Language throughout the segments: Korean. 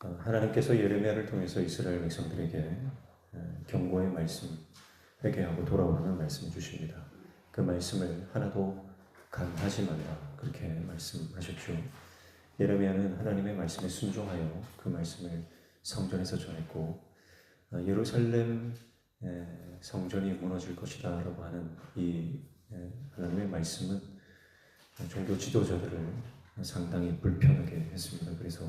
하나님께서 예레미야를 통해서 이스라엘 백성들에게 경고의 말씀, 회개하고 돌아오라는 말씀을 주십니다. 그 말씀을 하나도 간하지 말라 그렇게 말씀하셨죠. 예레미야는 하나님의 말씀에 순종하여 그 말씀을 성전에서 전했고 예루살렘 성전이 무너질 것이다 라고 하는 이 하나님의 말씀은 종교 지도자들을 상당히 불편하게 했습니다. 그래서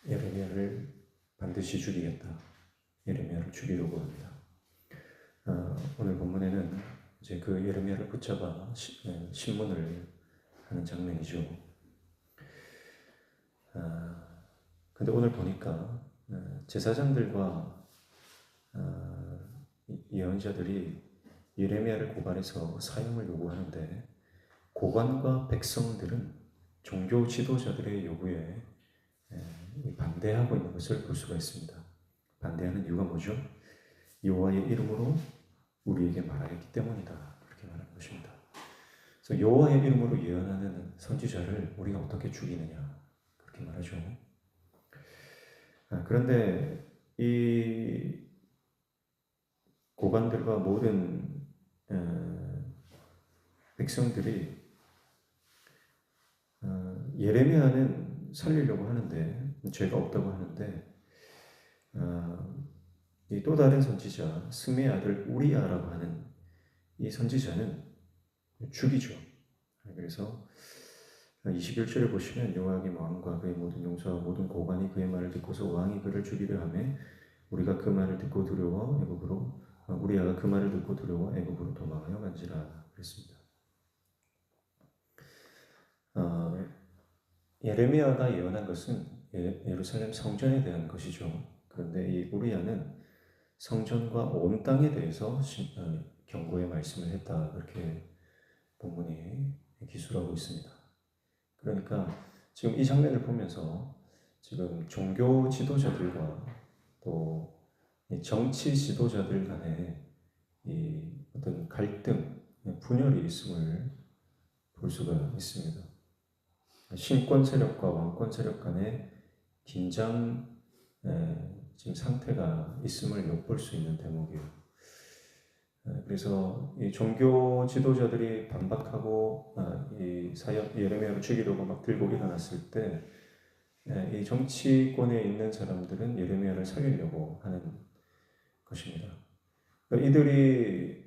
예레미야를 반드시 죽이겠다. 예레미야를 죽이려고 합니다. 오늘 본문에는 이제 그 예레미야를 붙잡아 신문을 하는 장면이죠. 근데 오늘 보니까 제사장들과 예언자들이 예레미야를 고발해서 사형을 요구하는데 고관과 백성들은 종교 지도자들의 요구에 반대하고 있는 것을 볼 수가 있습니다. 반대하는 이유가 뭐죠? 여호와의 이름으로 우리에게 말하였기 때문이다. 그렇게 말하는 것입니다. 그래서 여호와의 이름으로 예언하는 선지자를 우리가 어떻게 죽이느냐 그렇게 말하죠. 그런데 이 고관들과 모든 백성들이 예레미야는 살리려고 하는데 죄가 없다고 하는데 이 또 다른 선지자 스미의 아들 우리야라고 하는 이 선지자는 죽이죠. 그래서 21절을 보시면 여호야김 왕과 그의 모든 용사와 모든 고관이 그의 말을 듣고서 왕이 그를 죽이려 하매 우리가 그 말을 듣고 두려워 애굽으로 우리야가 그 말을 듣고 두려워 애굽으로 도망하여 간지라 그랬습니다. 예레미야가 예언한 것은 예루살렘 성전에 대한 것이죠. 그런데 이 우리야는 성전과 온 땅에 대해서 경고의 말씀을 했다. 그렇게 본문이 기술하고 있습니다. 그러니까 지금 이 장면을 보면서 지금 종교 지도자들과 또 정치 지도자들 간에 이 어떤 갈등, 분열이 있음을 볼 수가 있습니다. 신권 세력과 왕권 세력 간의 긴장 지금 상태가 있음을 엿볼 수 있는 대목이에요. 그래서 이 종교 지도자들이 반박하고 이 사역 예레미야를 죽이려고 막 들고 일어났을 때 이 정치권에 있는 사람들은 예레미야를 살리려고 하는 것입니다. 그러니까 이들이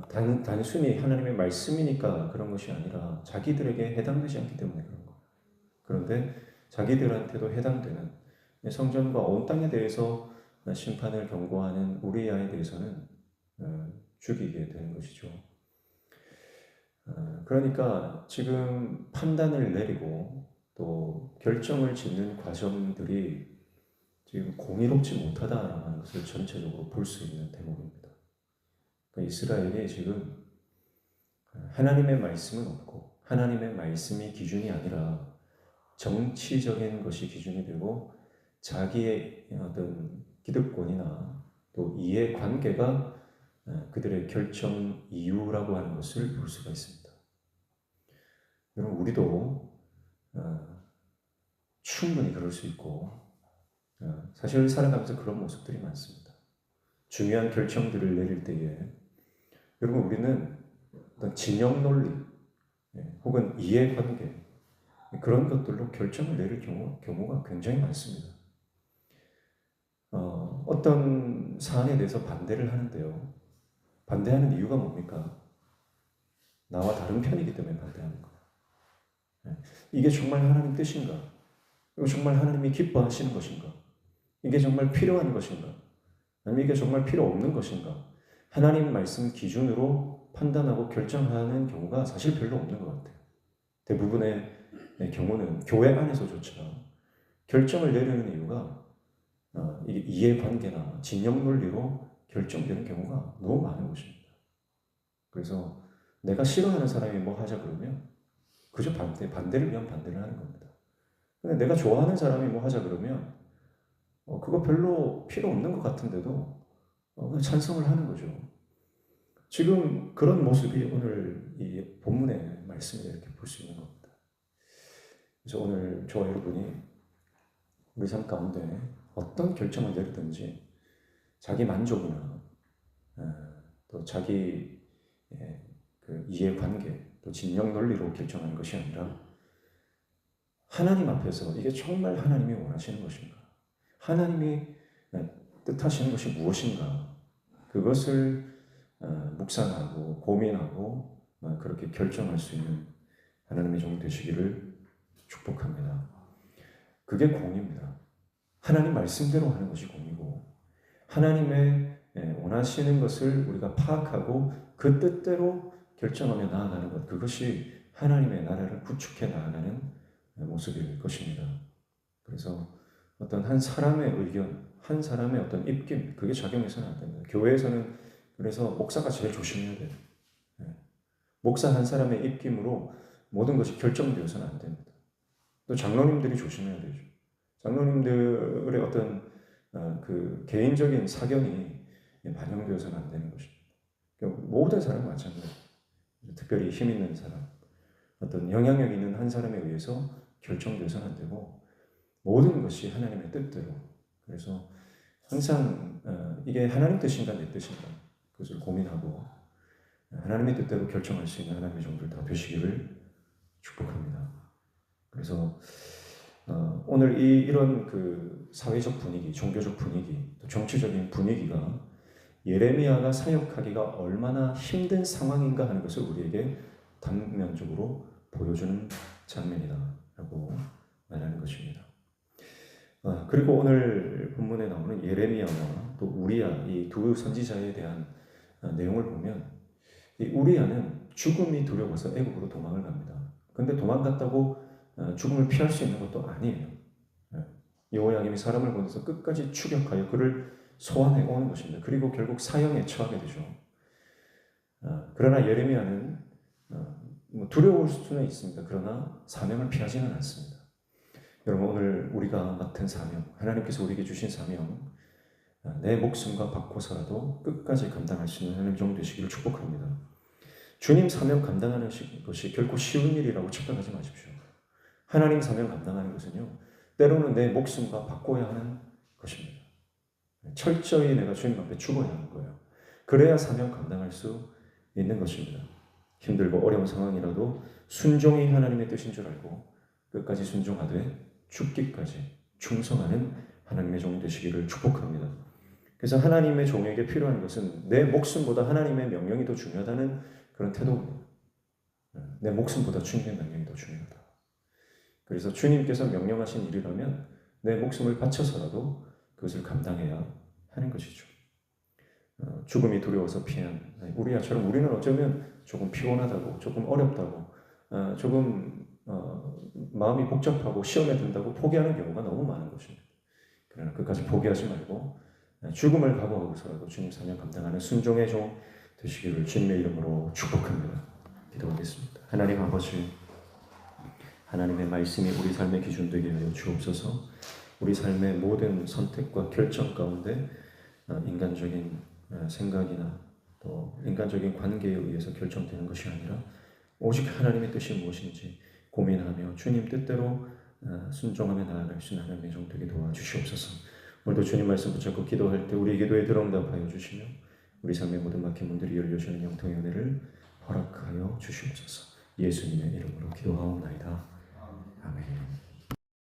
단순히 하나님의 말씀이니까 그런 것이 아니라 자기들에게 해당되지 않기 때문에 그런 거예요. 그런데 자기들한테도 해당되는 성전과 온 땅에 대해서 심판을 경고하는 우리야에 대해서는 죽이게 되는 것이죠. 그러니까 지금 판단을 내리고 또 결정을 짓는 과정들이 지금 공의롭지 못하다라는 것을 전체적으로 볼 수 있는 대목입니다. 그러니까 이스라엘이 지금 하나님의 말씀은 없고 하나님의 말씀이 기준이 아니라 정치적인 것이 기준이 되고 자기의 어떤 기득권이나 또 이해관계가 그들의 결정 이유라고 하는 것을 볼 수가 있습니다. 여러분 우리도 충분히 그럴 수 있고 사실 살아가면서 그런 모습들이 많습니다. 중요한 결정들을 내릴 때에 여러분 우리는 어떤 진영 논리 혹은 이해관계 그런 것들로 결정을 내릴 경우가 굉장히 많습니다. 어떤 사안에 대해서 반대를 하는데요. 반대하는 이유가 뭡니까? 나와 다른 편이기 때문에 반대하는 거예요. 이게 정말 하나님 뜻인가? 이거 정말 하나님이 기뻐하시는 것인가? 이게 정말 필요한 것인가? 아니면 이게 정말 필요 없는 것인가? 하나님 말씀 기준으로 판단하고 결정하는 경우가 사실 별로 없는 것 같아요. 대부분의 경우는 교회 안에서조차 결정을 내리는 이유가 이게 이해관계나 진영 논리로 결정되는 경우가 너무 많은 것입니다. 그래서 내가 싫어하는 사람이 뭐 하자 그러면 그저 반대를 위한 반대를 하는 겁니다. 근데 내가 좋아하는 사람이 뭐 하자 그러면 그거 별로 필요 없는 것 같은데도 그냥 찬성을 하는 거죠. 지금 그런 모습이 오늘 이 본문의 말씀을 이렇게 볼 수 있는 겁니다. 그래서 오늘 저와 여러분이 우리 삶 가운데 어떤 결정을 내리든지 자기 만족이나 또 자기 그 이해관계 또 진영 논리로 결정하는 것이 아니라 하나님 앞에서 이게 정말 하나님이 원하시는 것인가? 하나님이 뜻하시는 것이 무엇인가? 그것을 묵상하고 고민하고 그렇게 결정할 수 있는 하나님의 종 되시기를 축복합니다. 그게 공입니다. 하나님 말씀대로 하는 것이 공이고 하나님의 원하시는 것을 우리가 파악하고 그 뜻대로 결정하며 나아가는 것, 그것이 하나님의 나라를 구축해 나아가는 모습일 것입니다. 그래서 어떤 한 사람의 의견, 한 사람의 어떤 입김, 그게 작용해서는 안 됩니다. 교회에서는 그래서 목사가 제일 조심해야 돼요. 목사 한 사람의 입김으로 모든 것이 결정되어서는 안 됩니다. 또 장로님들이 조심해야 되죠. 장로님들의 어떤 그 개인적인 사견이 반영되어서는 안 되는 것입니다. 모든 사람은 마찬가지예요. 특별히 힘 있는 사람, 어떤 영향력 있는 한 사람에 의해서 결정되어서는 안 되고 모든 것이 하나님의 뜻대로. 그래서 항상 이게 하나님 뜻인가 내 뜻인가 그것을 고민하고 하나님의 뜻대로 결정할 수 있는 하나님의 종들 다 되시기를 축복합니다. 그래서 오늘 이런 그 사회적 분위기, 종교적 분위기, 또 정치적인 분위기가 예레미야가 사역하기가 얼마나 힘든 상황인가 하는 것을 우리에게 단면적으로 보여주는 장면이다라고 말하는 것입니다. 그리고 오늘 본문에 나오는 예레미야와 또 우리야, 이 두 선지자에 대한 내용을 보면 이 우리야는 죽음이 두려워서 애굽으로 도망을 갑니다. 근데 도망갔다고 죽음을 피할 수 있는 것도 아니에요. 여호야김이 사람을 보내서 끝까지 추격하여 그를 소환해 오는 것입니다. 그리고 결국 사형에 처하게 되죠. 그러나 예레미야는 두려울 수는 있습니다. 그러나 사명을 피하지는 않습니다. 여러분, 오늘 우리가 맡은 사명, 하나님께서 우리에게 주신 사명, 내 목숨과 바꿔서라도 끝까지 감당할 수 있는 하나님 종 되시기를 축복합니다. 주님 사명 감당하는 것이 결코 쉬운 일이라고 착각하지 마십시오. 하나님 사명 감당하는 것은요, 때로는 내 목숨과 바꿔야 하는 것입니다. 철저히 내가 주님 앞에 죽어야 하는 거예요. 그래야 사명 감당할 수 있는 것입니다. 힘들고 어려운 상황이라도 순종이 하나님의 뜻인 줄 알고 끝까지 순종하되 죽기까지 충성하는 하나님의 종 되시기를 축복합니다. 그래서 하나님의 종에게 필요한 것은 내 목숨보다 하나님의 명령이 더 중요하다는 그런 태도입니다. 내 목숨보다 주님의 명령이 더 중요하다. 그래서 주님께서 명령하신 일이라면 내 목숨을 바쳐서라도 그것을 감당해야 하는 것이죠. 죽음이 두려워서 피한 우리야처럼 우리는 어쩌면 조금 피곤하다고, 조금 어렵다고, 조금 마음이 복잡하고 시험에 든다고 포기하는 경우가 너무 많은 것입니다. 그러나 끝까지 포기하지 말고 죽음을 각오하고서라도 주님 사명 감당하는 순종의 종 되시기를 주님의 이름으로 축복합니다. 기도하겠습니다. 하나님 아버지, 하나님의 말씀이 우리 삶의 기준 되게 하여 주옵소서. 우리 삶의 모든 선택과 결정 가운데 인간적인 생각이나 또 인간적인 관계에 의해서 결정되는 것이 아니라 오직 하나님의 뜻이 무엇인지 고민하며 주님 뜻대로 순종하며 나아갈 수 있는 하나님의 종 되게 도와주시옵소서. 오늘도 주님 말씀 붙잡고 기도할 때 우리 기도에 들응답하여 주시며 우리 삶의 모든 막힌 문들이 열려주는 영통의 은혜를 허락하여 주시옵소서. 예수님의 이름으로 기도하옵나이다.